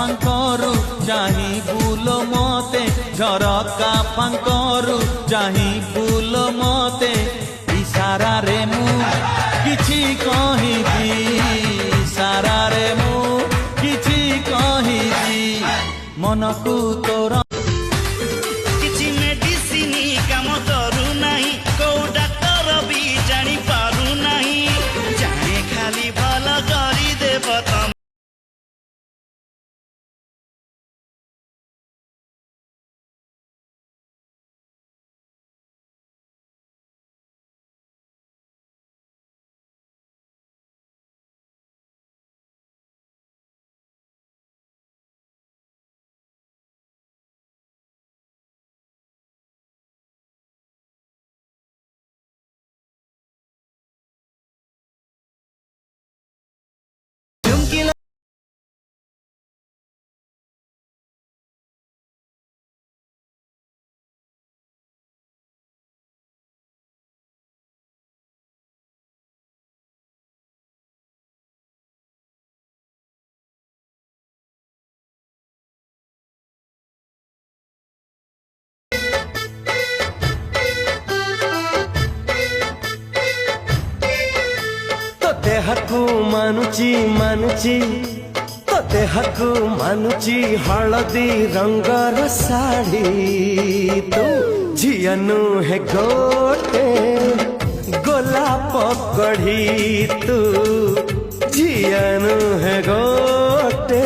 फांकरू चाही बुल मते झरका फांकरू चाही बुल मते इशारा रे मु किछि कहिबी इशारा रे मु किछि कहिबी मनकू तोर किछि मेडिसिन काम करू नाही को डॉक्टर भी जानी पारू नाही जाने खाली भल करी देब तम हकु मानुची मानुची तोते हकु मानुची हलदी रंगर साड़ी तू झियनु है गोटे गोलाप कढ़ी तू झियनु है गोटे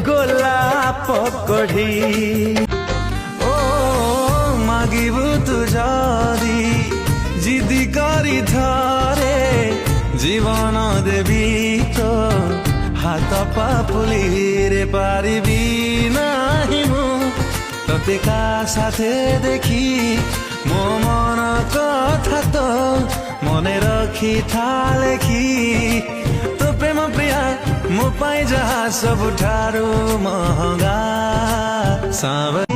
गोलाप कढ़ी ओ मागिबु तू जदी जिदी करी धरे जीवन देवी तो हाथ पापुली रे पारिबी नाही मु तोते का साथे देखी मो मन कथा तो मने रखी था लेखी तो प्रेम प्रिया मो पाई जहा सबुठारु महंगा साव